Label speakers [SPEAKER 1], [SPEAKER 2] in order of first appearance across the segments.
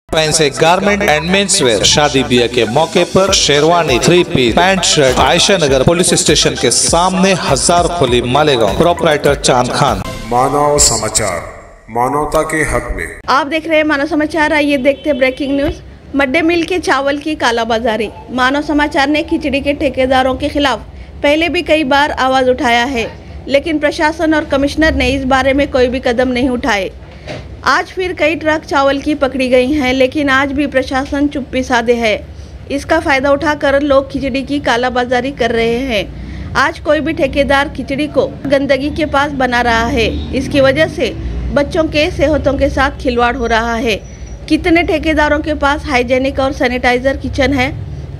[SPEAKER 1] Fancy garment and men's wear शादी ब्याह के मौके पर sherwani, 3 piece, pant shirt, Ayesha Nagar police station के सामने, हजार खोली, मालेगांव। प्रोपराइटर चांद खान।
[SPEAKER 2] मानव समाचार, मानवता के हक में।
[SPEAKER 3] आप देख रहे हैं मानव समाचार। आइए देखते हैं breaking news. Mid day meal के चावल की कालाबाजारी। मानव समाचार ने खिचड़ी के ठेकेदारों के खिलाफ पहले भी कई बार आवाज उठाया है, लेकिन प्रशासन और कमिश्नर ने इस बारे में कोई भी कदम नहीं उठाए। आज फिर कई ट्रक चावल की पकड़ी गई हैं, लेकिन आज भी प्रशासन चुप्पी साधे है। इसका फायदा उठाकर लोग खिचड़ी की कालाबाजारी कर रहे हैं। आज कोई भी ठेकेदार खिचड़ी को गंदगी के पास बना रहा है। इसकी वजह से बच्चों के सेहतों के साथ खिलवाड़ हो रहा है। कितने ठेकेदारों के पास हाइजेनिक और सैनिटाइजर किचन है,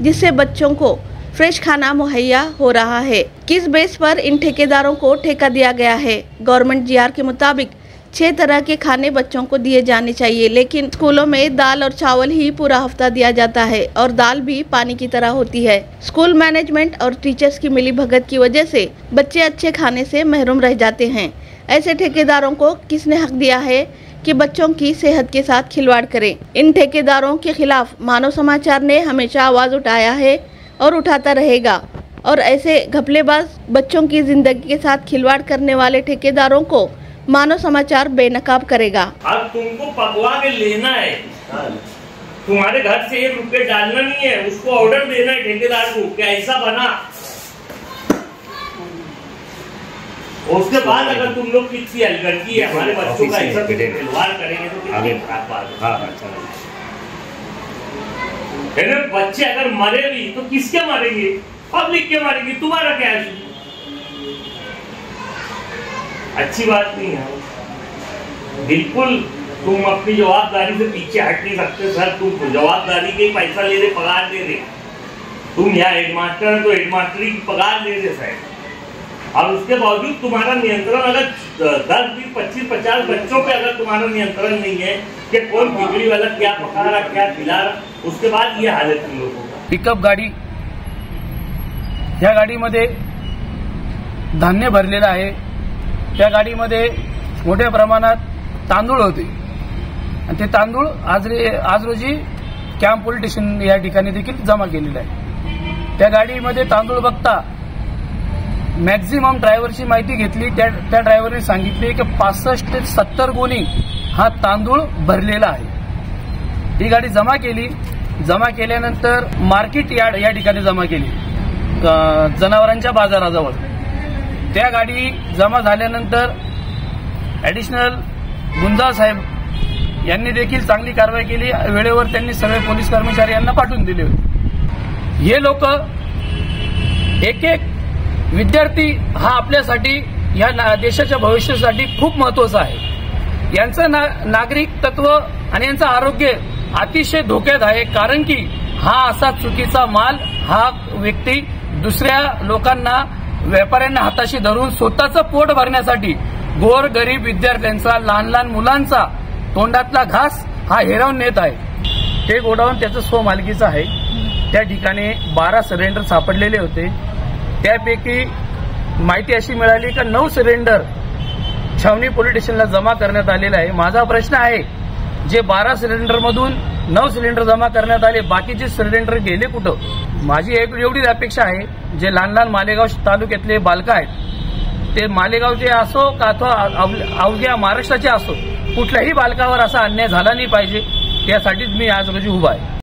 [SPEAKER 3] जिससे बच्चों को फ्रेश खाना मुहैया हो रहा है। किस बेस पर इन ठेकेदारों को ठेका दिया गया है? गवर्नमेंट जीआर के मुताबिक 6 तरह के खाने बच्चों को दिए जाने चाहिए, लेकिन स्कूलों में दाल और चावल ही पूरा हफ्ता दिया जाता है और दाल भी पानी की तरह होती है। स्कूल मैनेजमेंट और टीचर्स की मिलीभगत की वजह से बच्चे अच्छे खाने से महरूम रह जाते हैं। ऐसे ठेकेदारों को किसने हक दिया है कि बच्चों की सेहत के साथ खिलवाड़ करें? इन ठेकेदारों के खिलाफ मानव समाचार ने हमेशा आवाज उठाया है और उठाता रहेगा, और ऐसे घपलेबाज बच्चों की जिंदगी के साथ खिलवाड़ करने वाले ठेकेदारों को मानव समाचार बेनकाब करेगा।
[SPEAKER 4] अब तुमको पकवा के लेना है, तुम्हारे घर से 1 रुपये डालना नहीं है, उसको ऑर्डर देना है ठेकेदार को कि ऐसा बना। उसके बाद अगर तुम लोग किसी लड़की है हमारे बच्चों का ऐसा खिलवाड़ करेंगे तो आगे बच्चे अगर मरे भी तो किसके मारेंगे? पब्लिक के मारेंगे। तुम्हारा क्या है? अच्छी बात नहीं है। बिल्कुल तुम अपनी जवाबदारी से पीछे हट नहीं सकते सर। तुम जवाबदारी के पैसा ले रहे, पगार दे रहे। तुम यहाँ हेडमास्टर है तो हेडमास्टरी की पगार दे रहे सर, और उसके बावजूद तुम्हारा नियंत्रण अगर 10, 20, 25, 50 बच्चों पे अगर तुम्हारा नियंत्रण नहीं है कि कौन खिचड़ी वाला क्या पका रहा, क्या खिला रहा, उसके बाद ये हालत हम लोगों का।
[SPEAKER 5] पिकअप गाडी, या गाडीमध्ये धान्य भरलेलं आहे। त्या गाडीमध्ये मोठ्या प्रमाणात तांदूळ होते आणि ते तांदूळ आज रोजी कॅम्प पोलीस स्टेशन या ठिकाणी देखील जमा केलेलं आहे। त्या गाडीमध्ये तांदूळ बघता मॅक्झिमम ड्रायव्हरची माहिती घेतली। त्या ड्रायव्हरने सांगितले की 65 ते 70 गोणी हा तांदूळ भरलेला आहे। ही गाडी जमा केली। जमा केल्यानंतर मार्केट यार्ड या ठिकाणी जमा केली, जनावरांच्या बाजाराजवळ। त्या गाडी जमा झाल्यानंतर ॲडिशनल गुंजाळ साहेब यांनी देखील चांगली कारवाई केली। वेळेवर त्यांनी सगळे पोलीस कर्मचारी यांना पाठवून दिले होते। हे लोक एक विद्यार्थी हा आपल्यासाठी, या देशाच्या भविष्यासाठी खूप महत्वाचा आहे। यांचं नागरिक तत्व आणि यांचं आरोग्य अतिशय धोक्यात आहे, कारण की हा असा चुकीचा माल हा व्यक्ती दुसऱ्या लोकांना, व्यापाऱ्यांना हाताशी धरून स्वतःचं पोट भरण्यासाठी गोर गरीब विद्यार्थ्यांचा, लहान लहान मुलांचा तोंडातला घास हा हिरावून नेत आहे। ते गोडाऊन त्याचं स्वमालकीचं आहे। त्या ठिकाणी 12 सिलेंडर सापडलेले होते। त्यापैकी माहिती अशी मिळाली की 9 सिलेंडर छावणी पोलीस स्टेशनला जमा करण्यात आलेला आहे। माझा प्रश्न आहे, जे 12 सिलेंडरमधून 9 सिलेंडर जमा करण्यात आले, बाकीचे सिलेंडर गेले कुठं? माझी एवढीच अपेक्षा आहे, जे लहान लहान मालेगाव तालुक्यातले बालकं आहेत, ते मालेगावचे असो का अथवा अवघ्या महाराष्ट्राचे असो, कुठल्याही बालकावर असा अन्याय झाला नाही पाहिजे, त्यासाठीच मी आज रोजी उभा आहे।